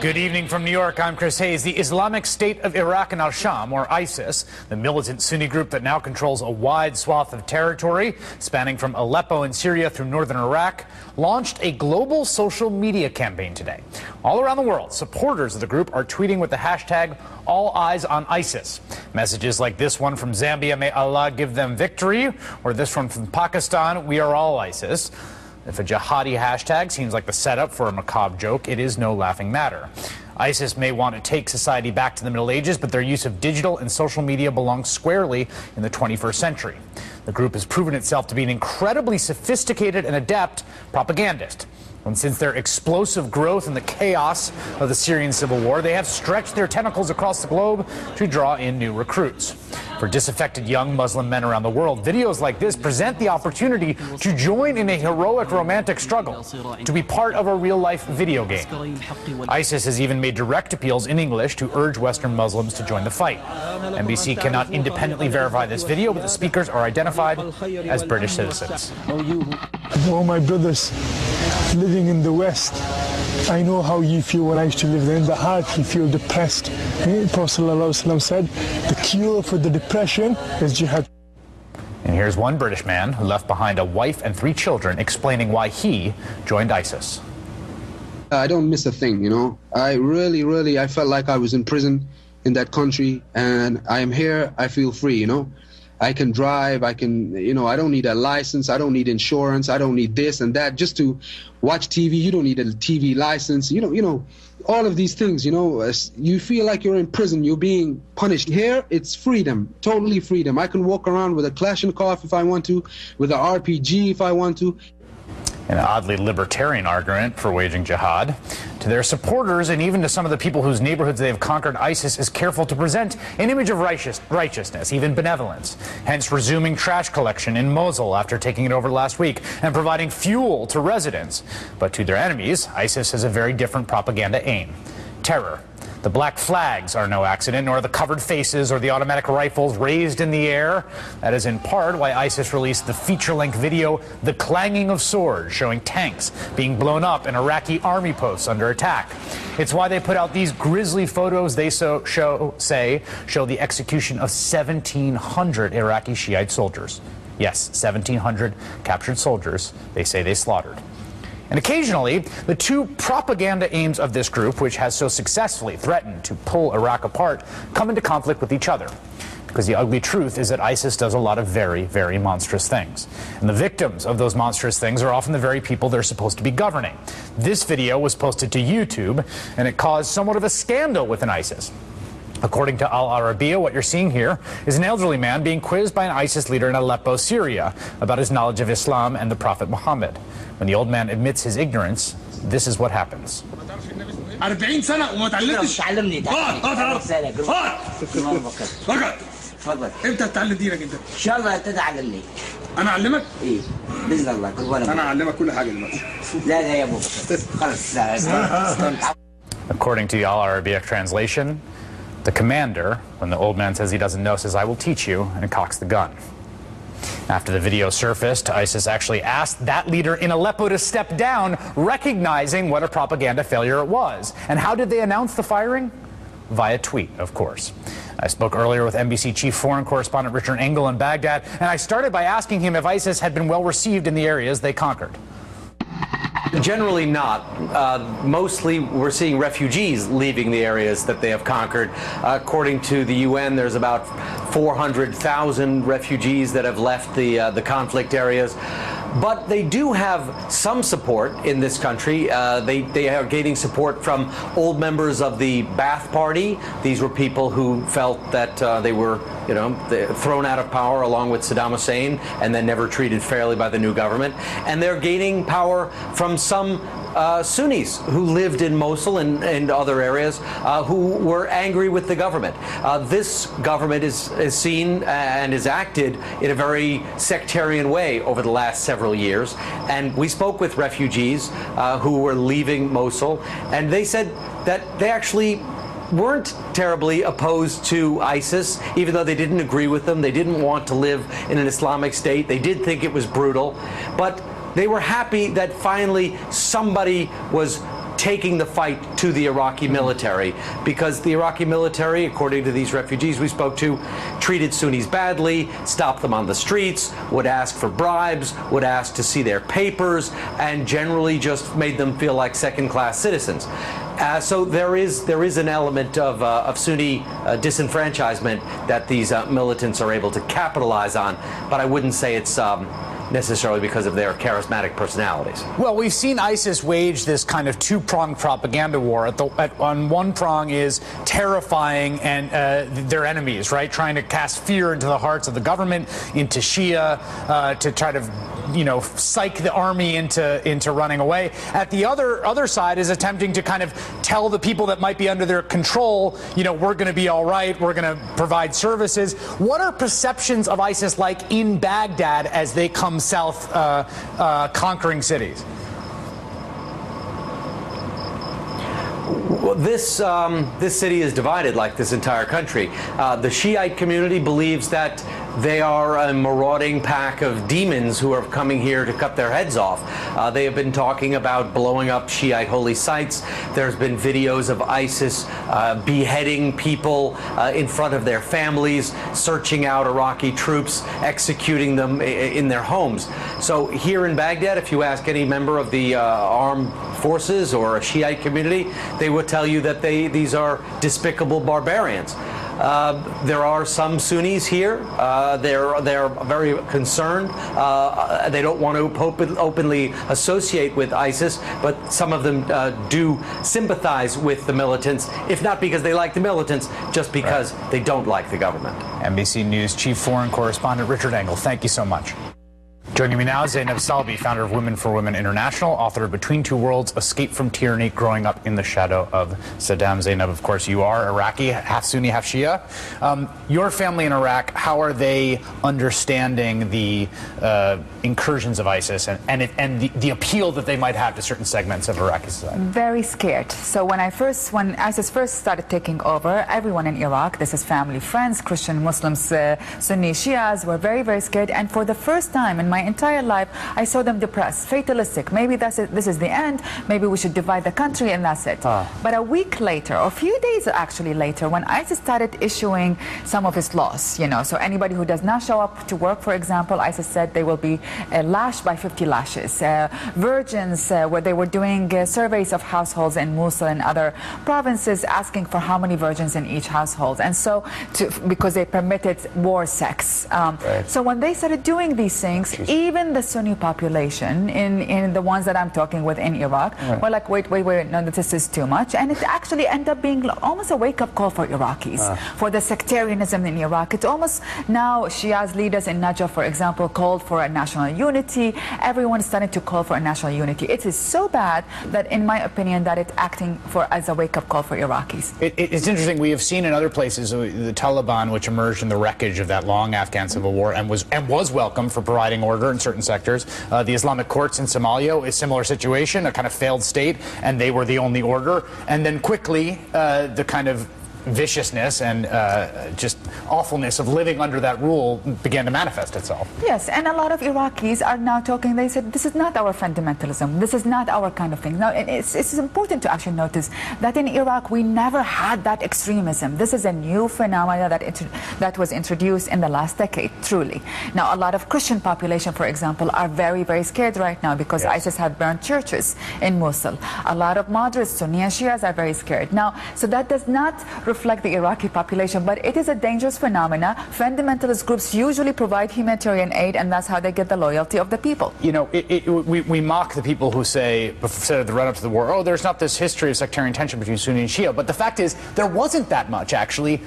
Good evening from New York. I'm Chris Hayes. The Islamic State of Iraq and al-Sham, or ISIS, the militant Sunni group that now controls a wide swath of territory spanning from Aleppo in Syria through northern Iraq, launched a global social media campaign today. All around the world, supporters of the group are tweeting with the hashtag All Eyes on ISIS. Messages like this one from Zambia, may Allah give them victory, or this one from Pakistan, we are all ISIS. If a jihadi hashtag seems like the setup for a macabre joke, it is no laughing matter. ISIS may want to take society back to the Middle Ages, but their use of digital and social media belongs squarely in the 21st century. The group has proven itself to be an incredibly sophisticated and adept propagandist. And since their explosive growth and the chaos of the Syrian civil war, they have stretched their tentacles across the globe to draw in new recruits. For disaffected young Muslim men around the world, videos like this present the opportunity to join in a heroic romantic struggle, to be part of a real-life video game. ISIS has even made direct appeals in English to urge Western Muslims to join the fight. NBC cannot independently verify this video, but the speakers are identified as British citizens. Oh, my brothers living in the West, I know how you feel. When I used to live there, in the heart you feel depressed. The Prophet ﷺ said the cure for the depression is jihad. And here's one British man who left behind a wife and 3 children explaining why he joined ISIS. I don't miss a thing, you know. I felt like I was in prison in that country, and I am here, I feel free, you know. I can drive, I can, you know, I don't need a license, I don't need insurance, I don't need this and that. Just to watch TV, you don't need a TV license, you know, all of these things, you know. You feel like you're in prison, you're being punished. Here, it's freedom, totally freedom. I can walk around with a Kalashnikov if I want to, with an RPG if I want to. An oddly libertarian argument for waging jihad. To their supporters and even to some of the people whose neighborhoods they have conquered, ISIS is careful to present an image of righteousness, even benevolence, hence resuming trash collection in Mosul after taking it over last week and providing fuel to residents. But to their enemies, ISIS has a very different propaganda aim: terror. The black flags are no accident, nor the covered faces or the automatic rifles raised in the air. That is in part why ISIS released the feature-length video, The Clanging of Swords, showing tanks being blown up and Iraqi army posts under attack. It's why they put out these grisly photos they show the execution of 1,700 Iraqi Shiite soldiers. Yes, 1,700 captured soldiers they say they slaughtered. And occasionally, the two propaganda aims of this group, which has so successfully threatened to pull Iraq apart, come into conflict with each other. Because the ugly truth is that ISIS does a lot of very, very monstrous things. And the victims of those monstrous things are often the very people they're supposed to be governing. This video was posted to YouTube, and it caused somewhat of a scandal within ISIS. According to Al Arabiya, what you're seeing here is an elderly man being quizzed by an ISIS leader in Aleppo, Syria, about his knowledge of Islam and the Prophet Muhammad. When the old man admits his ignorance, this is what happens. 40 سنة وما اتعلمتش. علمني فقط. تفضل. امتى تتعلم دينك انت؟ ان شاء الله تتعلمني. انا اعلمك؟ ايه باذن الله كل وانا. انا اعلمك كل حاجة دلوقتي. لا يا ابو بكر. خلاص لا. According to the Al Arabiya translation, the commander, when the old man says he doesn't know, says, "I will teach you," and cocks the gun. After the video surfaced, ISIS actually asked that leader in Aleppo to step down, recognizing what a propaganda failure it was. And how did they announce the firing? Via tweet, of course. I spoke earlier with NBC chief foreign correspondent Richard Engel in Baghdad, and I started by asking him if ISIS had been well received in the areas they conquered. Generally not. Mostly we're seeing refugees leaving the areas that they have conquered. According to the UN, there's about 400,000 refugees that have left the conflict areas. But they do have some support in this country. They are gaining support from old members of the Ba'ath Party. These were people who felt that they were, thrown out of power along with Saddam Hussein and then never treated fairly by the new government. And they're gaining power from some Sunnis who lived in Mosul and other areas who were angry with the government. This government is seen and is acted in a very sectarian way over the last several years. And we spoke with refugees who were leaving Mosul, and they said that they actually weren't terribly opposed to ISIS, even though they didn't agree with them. They didn't want to live in an Islamic state. They did think it was brutal, but they were happy that finally somebody was taking the fight to the Iraqi military, because the Iraqi military, according to these refugees we spoke to, treated Sunnis badly, stopped them on the streets, would ask for bribes, would ask to see their papers, and generally just made them feel like second-class citizens. So there is an element of Sunni disenfranchisement that these militants are able to capitalize on, but I wouldn't say it's necessarily because of their charismatic personalities. Well, we've seen ISIS wage this kind of two-pronged propaganda war. On one prong is terrifying and their enemies, right? Trying to cast fear into the hearts of the government, into Shia, to try to, psych the army into running away. At the other side is attempting to kind of tell the people that might be under their control, we're going to be all right, we're going to provide services. What are perceptions of ISIS like in Baghdad as they come south, conquering cities? Well, this city is divided like this entire country. The Shiite community believes that they are a marauding pack of demons who are coming here to cut their heads off. They have been talking about blowing up Shiite holy sites. There's been videos of ISIS beheading people in front of their families, searching out Iraqi troops, executing them in their homes. So here in Baghdad, if you ask any member of the armed forces or a Shiite community, they would tell you that these are despicable barbarians. There are some Sunnis here. They're very concerned. They don't want to openly associate with ISIS, but some of them do sympathize with the militants, if not because they like the militants, just because they don't like the government. NBC News Chief Foreign Correspondent Richard Engel, thank you so much. Joining me now is Zainab Salbi, founder of Women for Women International, author of Between Two Worlds, Escape from Tyranny, Growing Up in the Shadow of Saddam. Zainab, of course, you are Iraqi, half Sunni, half Shia. Your family in Iraq, how are they understanding the incursions of ISIS and the appeal that they might have to certain segments of Iraqi society? Very scared. So when ISIS first started taking over, everyone in Iraq, this is family, friends, Christian, Muslims, Sunni, Shias, were very, very scared. And for the first time in my entire life, I saw them depressed, fatalistic. Maybe this is the end. Maybe we should divide the country and that's it. But a week later, or a few days actually later, when ISIS started issuing some of its laws, so anybody who does not show up to work, for example, ISIS said they will be lashed by 50 lashes. Virgins, where they were doing surveys of households in Mosul and other provinces, asking for how many virgins in each household. And so, because they permitted war sex. So when they started doing these things, even the Sunni population, in the ones that I'm talking with in Iraq, were like, wait, no, this is too much. And it actually ended up being almost a wake-up call for Iraqis, for the sectarianism in Iraq. It's almost now Shia's leaders in Najaf, for example, called for a national unity. Everyone started to call for a national unity. It is so bad that, in my opinion, that it's acting as a wake-up call for Iraqis. It's interesting. We have seen in other places the Taliban, which emerged in the wreckage of that long Afghan civil war and was welcomed for providing order in certain sectors. The Islamic courts in Somalia, a similar situation, a kind of failed state, and they were the only order. And then quickly, the kind of viciousness and just awfulness of living under that rule began to manifest itself. Yes, and a lot of Iraqis are now talking, they said, this is not our fundamentalism, this is not our kind of thing. Now, it's important to actually notice that in Iraq, we never had that extremism. This is a new phenomenon that was introduced in the last decade, truly. Now, a lot of Christian population, for example, are very, very scared right now because ISIS had burned churches in Mosul. A lot of moderates, Sunni and Shias, are very scared. Now, so that does not reflect the Iraqi population, but it is a dangerous phenomena. Fundamentalist groups usually provide humanitarian aid, and that's how they get the loyalty of the people. We mock the people who say, at the run-up to the war, oh, there's not this history of sectarian tension between Sunni and Shia, but the fact is, there wasn't that much, actually.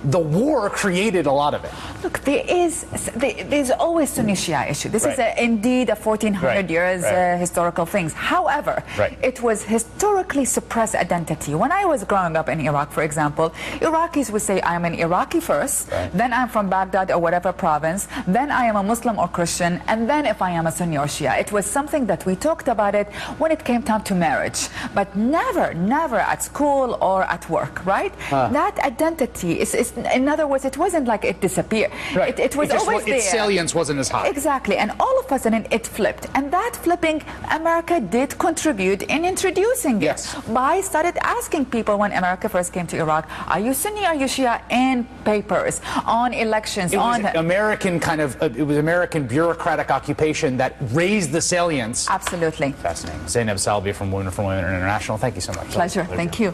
The war created a lot of it. Look, there's always Sunni Shia issue. This is indeed a 1400 years historical things. However, it was historically suppressed identity. When I was growing up in Iraq, for example, Iraqis would say, I'm an Iraqi first, then I'm from Baghdad or whatever province, then I am a Muslim or Christian, and then if I am a Sunni or Shia. It was something that we talked about it when it came time to marriage, but never at school or at work, right? That identity is in other words, it wasn't like it disappeared. Right. It was always there. Its salience wasn't as high. Exactly, and all of a sudden it flipped, and that flipping, America did contribute in introducing it by started asking people when America first came to Iraq, are you Sunni, are you Shia, in papers, on elections, it was American kind of, it was American bureaucratic occupation that raised the salience. Absolutely. Fascinating. Zainab Salbi from Women for Women International, thank you so much. Pleasure, thank you.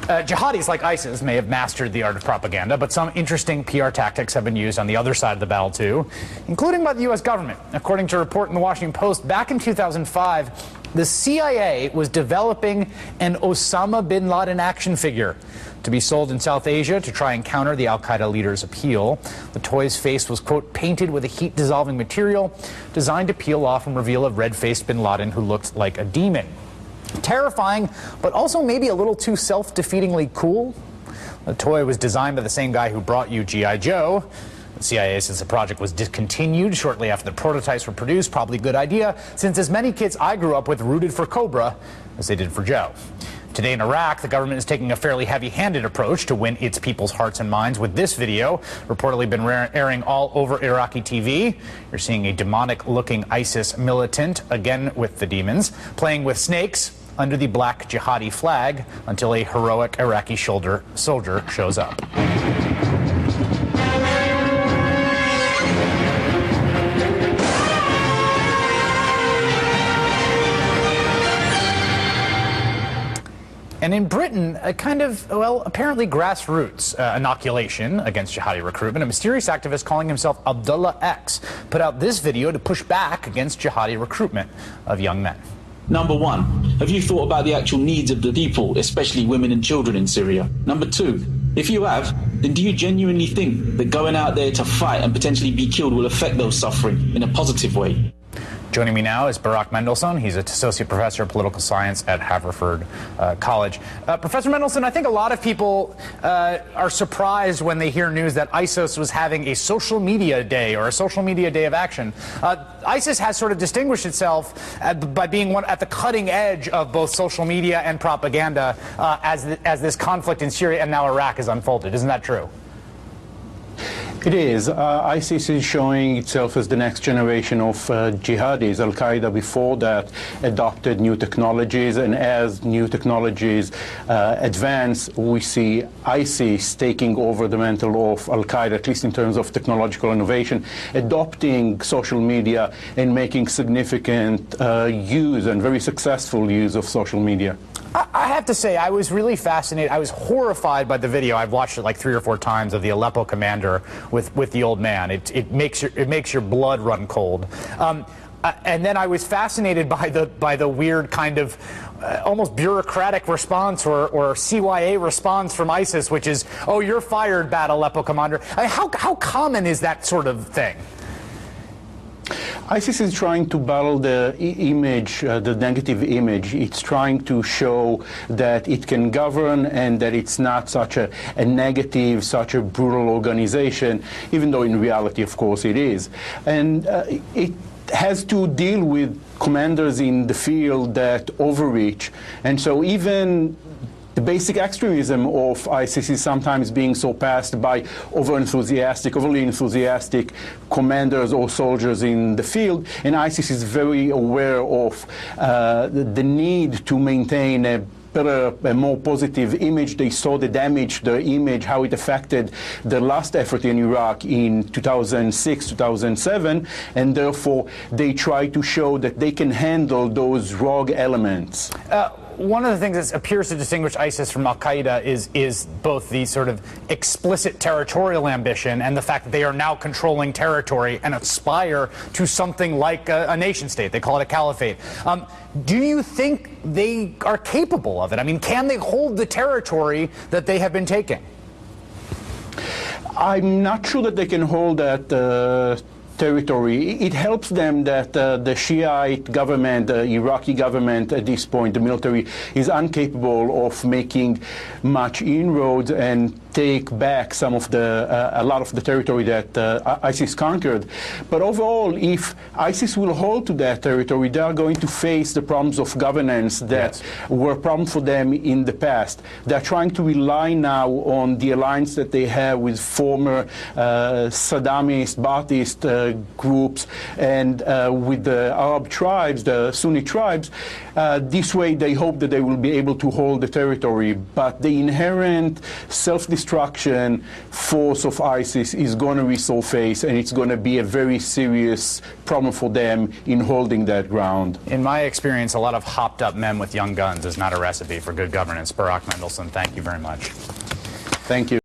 Jihadis like ISIS may have mastered the art of propaganda, but some interesting PR tactics have been used on the other side of the battle too, including by the U.S. government. According to a report in the Washington Post, back in 2005, the CIA was developing an Osama bin Laden action figure to be sold in South Asia to try and counter the al-Qaeda leader's appeal. The toy's face was, quote, painted with a heat-dissolving material designed to peel off and reveal a red-faced bin Laden who looked like a demon. Terrifying, but also maybe a little too self-defeatingly cool. The toy was designed by the same guy who brought you G.I. Joe. The CIA says the project was discontinued shortly after the prototypes were produced. Probably a good idea, since as many kids I grew up with rooted for Cobra as they did for Joe. Today in Iraq, the government is taking a fairly heavy-handed approach to win its people's hearts and minds with this video, reportedly been airing all over Iraqi TV. You're seeing a demonic-looking ISIS militant, again with the demons, playing with snakes under the black jihadi flag until a heroic Iraqi soldier shows up. And in Britain, a kind of, well, apparently grassroots inoculation against jihadi recruitment, a mysterious activist calling himself Abdullah X put out this video to push back against jihadi recruitment of young men. Number one, have you thought about the actual needs of the people, especially women and children in Syria? Number two, if you have, then do you genuinely think that going out there to fight and potentially be killed will affect those suffering in a positive way? Joining me now is Barak Mendelsohn. He's an associate professor of political science at Haverford College. Professor Mendelsohn, I think a lot of people are surprised when they hear news that ISIS was having a social media day or a social media day of action. ISIS has sort of distinguished itself by being at the cutting edge of both social media and propaganda as this conflict in Syria and now Iraq has unfolded. Isn't that true? It is. ISIS is showing itself as the next generation of jihadis. Al-Qaeda before that adopted new technologies, and as new technologies advance, we see ISIS taking over the mantle of Al-Qaeda, at least in terms of technological innovation, adopting social media and making significant use and very successful use of social media. I have to say, I was really fascinated. I was horrified by the video. I've watched it like 3 or 4 times of the Aleppo commander with the old man. It makes your blood run cold. And then I was fascinated by the weird kind of almost bureaucratic response or CYA response from ISIS, which is, "Oh, you're fired, bad Aleppo commander." I mean, how common is that sort of thing? ISIS is trying to battle the image, the negative image. It's trying to show that it can govern and that it's not such a negative, such a brutal organization, even though in reality, of course, it is. And it has to deal with commanders in the field that overreach. And so even the basic extremism of ISIS is sometimes being surpassed by overly enthusiastic commanders or soldiers in the field, and ISIS is very aware of the need to maintain a better, a more positive image. They saw the damage, the image, how it affected the last effort in Iraq in 2006, 2007, and therefore they try to show that they can handle those rogue elements. One of the things that appears to distinguish ISIS from Al-Qaeda is both the sort of explicit territorial ambition and the fact that they are now controlling territory and aspire to something like a nation state. They call it a caliphate. Do you think they are capable of it? I mean, can they hold the territory that they have been taking? I'm not sure that they can hold that territory. It helps them that the Shiite government, the Iraqi government at this point, the military, is incapable of making much inroads and take back some of a lot of the territory that ISIS conquered. But overall, if ISIS will hold to that territory, they are going to face the problems of governance that were a problem for them in the past. They're trying to rely now on the alliance that they have with former Saddamist, Ba'athist groups and with the Arab tribes, the Sunni tribes. This way they hope that they will be able to hold the territory. But the inherent self-destruction force of ISIS is going to resurface, and it's going to be a very serious problem for them in holding that ground. In my experience, a lot of hopped up men with young guns is not a recipe for good governance. Barak Mendelsohn, thank you very much. Thank you.